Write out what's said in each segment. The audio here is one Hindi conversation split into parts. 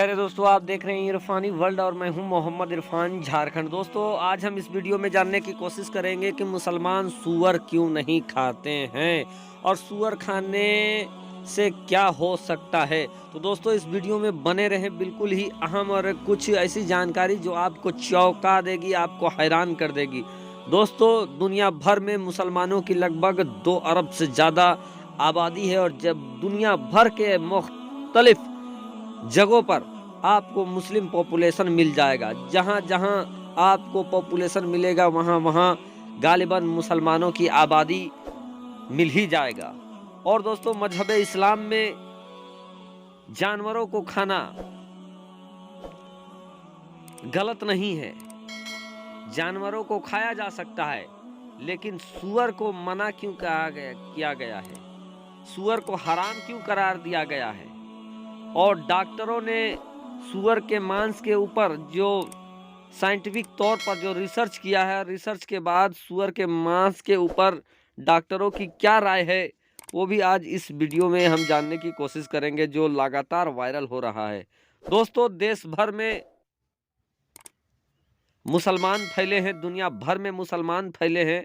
प्यारे दोस्तों, आप देख रहे हैं इरफानी वर्ल्ड और मैं हूं मोहम्मद इरफान झारखंड। दोस्तों, आज हम इस वीडियो में जानने की कोशिश करेंगे कि मुसलमान सूअर क्यों नहीं खाते हैं और सूअर खाने से क्या हो सकता है। तो दोस्तों, इस वीडियो में बने रहें, बिल्कुल ही अहम और कुछ ऐसी जानकारी जो आपको चौंका देगी, आपको हैरान कर देगी। दोस्तों, दुनिया भर में मुसलमानों की लगभग 2 अरब से ज़्यादा आबादी है और जब दुनिया भर के मुख्तलिफ जगहों पर आपको मुस्लिम पॉपुलेशन मिल जाएगा। जहां जहां आपको पॉपुलेशन मिलेगा वहां वहां गालिबन मुसलमानों की आबादी मिल ही जाएगा। और दोस्तों, मजहब इस्लाम में जानवरों को खाना गलत नहीं है, जानवरों को खाया जा सकता है, लेकिन सूअर को मना क्यों किया गया है, सूअर को हराम क्यों करार दिया गया है। और डॉक्टरों ने सूअर के मांस के ऊपर जो साइंटिफिक तौर पर जो रिसर्च किया है, रिसर्च के बाद सूअर के मांस के ऊपर डॉक्टरों की क्या राय है, वो भी आज इस वीडियो में हम जानने की कोशिश करेंगे, जो लगातार वायरल हो रहा है। दोस्तों, देश भर में मुसलमान फैले हैं, दुनिया भर में मुसलमान फैले हैं,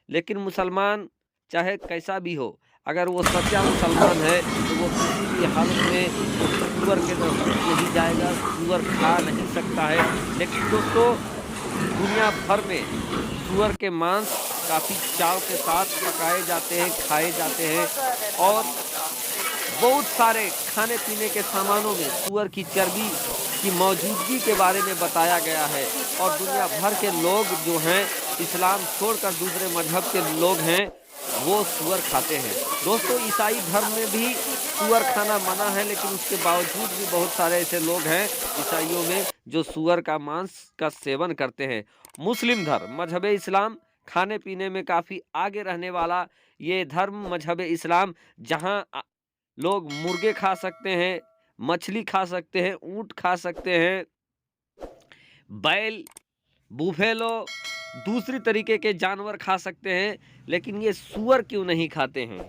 लेकिन मुसलमान चाहे कैसा भी हो, अगर वो सच्चा मुसलमान है तो वो किसी भी हालत में सूअर के नज़दीक नहीं जाएगा, सूअर खा नहीं सकता है। लेकिन दोस्तों, दुनिया भर में सूअर के मांस काफ़ी चाव के साथ पकाए जाते हैं, खाए जाते हैं और बहुत सारे खाने पीने के सामानों में सूअर की चर्बी की मौजूदगी के बारे में बताया गया है। और दुनिया भर के लोग जो हैं, इस्लाम छोड़कर दूसरे मजहब के लोग हैं, वो सूअर खाते हैं। दोस्तों, ईसाई धर्म में भी सूअर खाना मना है, लेकिन उसके बावजूद भी बहुत सारे ऐसे लोग हैं ईसाइयों में जो सूअर का मांस का सेवन करते हैं। मुस्लिम धर्म, मजहब इस्लाम खाने पीने में काफ़ी आगे रहने वाला ये धर्म, मजहब इस्लाम, जहाँ लोग मुर्गे खा सकते हैं, मछली खा सकते हैं, ऊँट खा सकते हैं, बैल, बुफेलो, दूसरी तरीके के जानवर खा सकते हैं, लेकिन ये सूअर क्यों नहीं खाते हैं।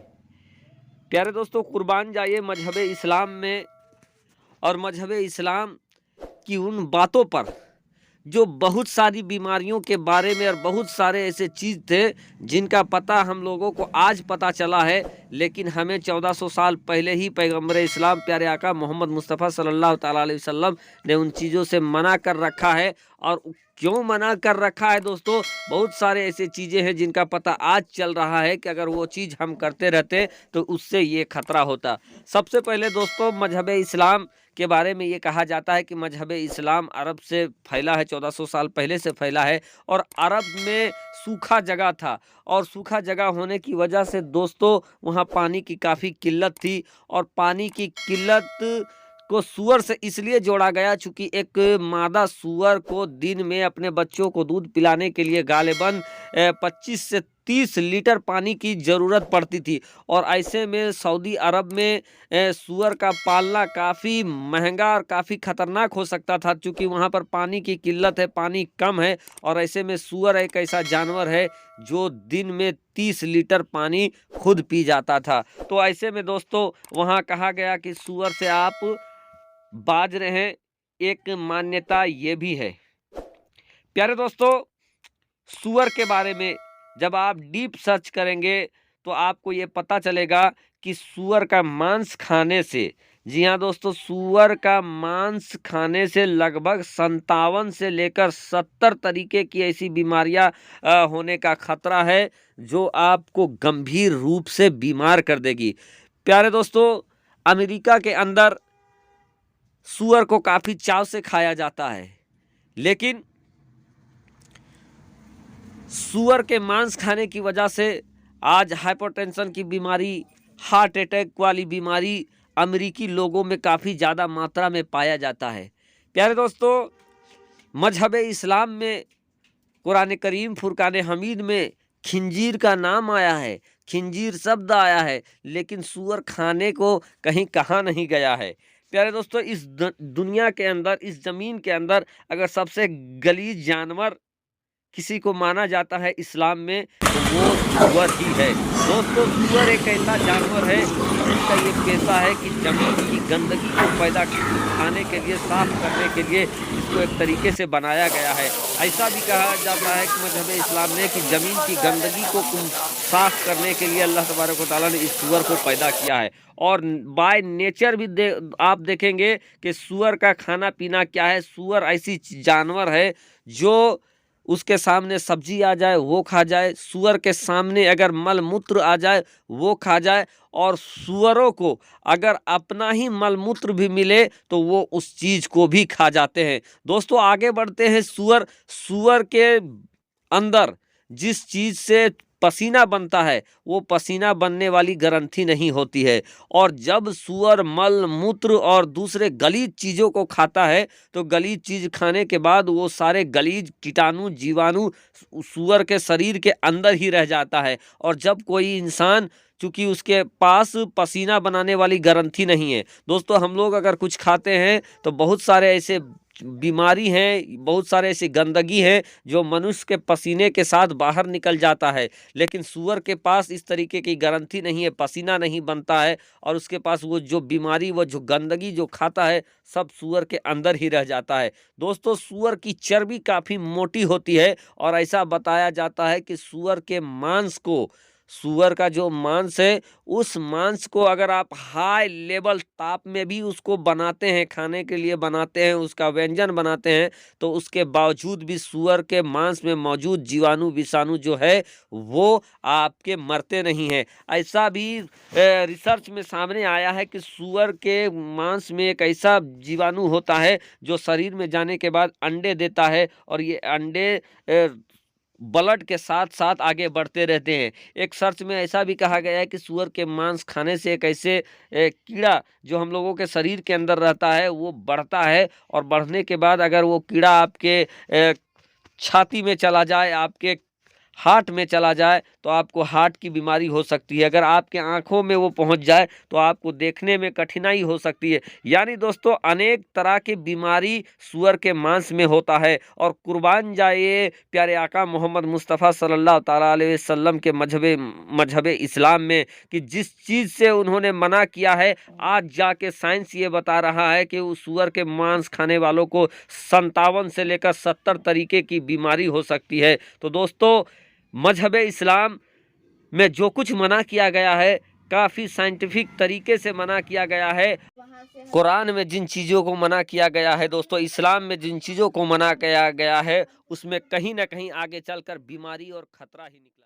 प्यारे दोस्तों, कुर्बान जाइए मजहब इस्लाम में और मजहब इस्लाम की उन बातों पर जो बहुत सारी बीमारियों के बारे में और बहुत सारे ऐसे चीज़ थे जिनका पता हम लोगों को आज पता चला है, लेकिन हमें 1400 साल पहले ही पैगंबर इस्लाम प्यारे आका मोहम्मद मुस्तफ़ा सल्लल्लाहु ताला अलैहि वसल्लम ने उन चीज़ों से मना कर रखा है। और क्यों मना कर रखा है दोस्तों, बहुत सारे ऐसे चीज़ें हैं जिनका पता आज चल रहा है कि अगर वो चीज़ हम करते रहते तो उससे ये खतरा होता। सबसे पहले दोस्तों, मजहब इस्लाम के बारे में ये कहा जाता है कि मजहब इस्लाम अरब से फैला है, 1400 साल पहले से फैला है। और अरब में सूखा जगह था और सूखा जगह होने की वजह से दोस्तों वहाँ पानी की काफ़ी किल्लत थी। और पानी की किल्लत को सूअर से इसलिए जोड़ा गया चूँकि एक मादा सूअर को दिन में अपने बच्चों को दूध पिलाने के लिए गालिबन 25 से 30 लीटर पानी की ज़रूरत पड़ती थी। और ऐसे में सऊदी अरब में सूअर का पालना काफ़ी महंगा और काफ़ी ख़तरनाक हो सकता था, चूँकि वहाँ पर पानी की किल्लत है, पानी कम है। और ऐसे में सूअर एक ऐसा जानवर है जो दिन में 30 लीटर पानी खुद पी जाता था। तो ऐसे में दोस्तों वहाँ कहा गया कि सूअर से आप बाज रहें, एक मान्यता ये भी है। प्यारे दोस्तों, सूअर के बारे में जब आप डीप सर्च करेंगे तो आपको ये पता चलेगा कि सूअर का मांस खाने से, जी हाँ दोस्तों, सूअर का मांस खाने से लगभग 57 से लेकर 70 तरीके की ऐसी बीमारियां होने का खतरा है जो आपको गंभीर रूप से बीमार कर देगी। प्यारे दोस्तों, अमेरिका के अंदर सूअर को काफ़ी चाव से खाया जाता है, लेकिन सूअर के मांस खाने की वजह से आज हाइपरटेंशन की बीमारी, हार्ट अटैक वाली बीमारी अमेरिकी लोगों में काफ़ी ज़्यादा मात्रा में पाया जाता है। प्यारे दोस्तों, मजहब इस्लाम में कुरान करीम फुरकान हमीद में खिंजीर का नाम आया है, खिंजीर शब्द आया है, लेकिन सूअर खाने को कहीं कहा नहीं गया है। प्यारे दोस्तों, इस दुनिया के अंदर, इस ज़मीन के अंदर अगर सबसे गलीज जानवर किसी को माना जाता है इस्लाम में तो वो सूअर ही है। दोस्तों, सूअर एक ऐसा जानवर है इनका ये पेशा है कि ज़मीन की गंदगी को पैदा खाने के लिए, साफ करने के लिए इसको एक तरीके से बनाया गया है। ऐसा भी कहा जाता है कि मजहब इस्लाम ने कि ज़मीन की गंदगी को साफ करने के लिए अल्लाह तबारक व तआला ने इस सूअर को पैदा किया है। और बाय नेचर भी आप देखेंगे कि सूअर का खाना पीना क्या है। सूअर ऐसी जानवर है जो उसके सामने सब्जी आ जाए वो खा जाए, सूअर के सामने अगर मल मूत्र आ जाए वो खा जाए, और सूअरों को अगर अपना ही मल मूत्र भी मिले तो वो उस चीज़ को भी खा जाते हैं। दोस्तों आगे बढ़ते हैं। सूअर के अंदर जिस चीज़ से पसीना बनता है वो पसीना बनने वाली ग्रंथि नहीं होती है, और जब सूअर मल मूत्र और दूसरे गलीज चीज़ों को खाता है तो गलीज चीज़ खाने के बाद वो सारे गलीज कीटाणु जीवाणु सूअर के शरीर के अंदर ही रह जाता है। और जब कोई इंसान, चूंकि उसके पास पसीना बनाने वाली ग्रंथि नहीं है, दोस्तों हम लोग अगर कुछ खाते हैं तो बहुत सारे ऐसे बीमारी हैं, बहुत सारे ऐसी गंदगी है जो मनुष्य के पसीने के साथ बाहर निकल जाता है, लेकिन सूअर के पास इस तरीके की ग्रंथि नहीं है, पसीना नहीं बनता है, और उसके पास वो जो बीमारी, वो जो गंदगी जो खाता है सब सूअर के अंदर ही रह जाता है। दोस्तों सूअर की चर्बी काफ़ी मोटी होती है, और ऐसा बताया जाता है कि सूअर का जो मांस है उस मांस को अगर आप हाई लेवल ताप में भी उसको बनाते हैं, खाने के लिए बनाते हैं, उसका व्यंजन बनाते हैं, तो उसके बावजूद भी सूअर के मांस में मौजूद जीवाणु विषाणु जो है वो आपके मरते नहीं हैं। ऐसा भी रिसर्च में सामने आया है कि सूअर के मांस में एक ऐसा जीवाणु होता है जो शरीर में जाने के बाद अंडे देता है, और ये अंडे ब्लड के साथ साथ आगे बढ़ते रहते हैं। एक सर्च में ऐसा भी कहा गया है कि सूअर के मांस खाने से एक ऐसे कीड़ा जो हम लोगों के शरीर के अंदर रहता है वो बढ़ता है, और बढ़ने के बाद अगर वो कीड़ा आपके छाती में चला जाए, आपके हार्ट में चला जाए, तो आपको हार्ट की बीमारी हो सकती है। अगर आपके आंखों में वो पहुंच जाए तो आपको देखने में कठिनाई हो सकती है। यानी दोस्तों अनेक तरह की बीमारी सूअर के मांस में होता है। और कुर्बान जाए प्यारे आका मोहम्मद मुस्तफ़ा सल्लल्लाहु ताला अलैहि वसल्लम के मजहब इस्लाम में कि जिस चीज़ से उन्होंने मना किया है, आज जाके साइंस ये बता रहा है कि उस सूअर के मांस खाने वालों को 57 से लेकर 70 तरीके की बीमारी हो सकती है। तो दोस्तों मजहब इस्लाम में जो कुछ मना किया गया है काफ़ी साइंटिफिक तरीके से मना किया गया है। कुरान में जिन चीज़ों को मना किया गया है दोस्तों, इस्लाम में जिन चीज़ों को मना किया गया है, उसमें कहीं ना कहीं आगे चलकर बीमारी और खतरा ही निकला।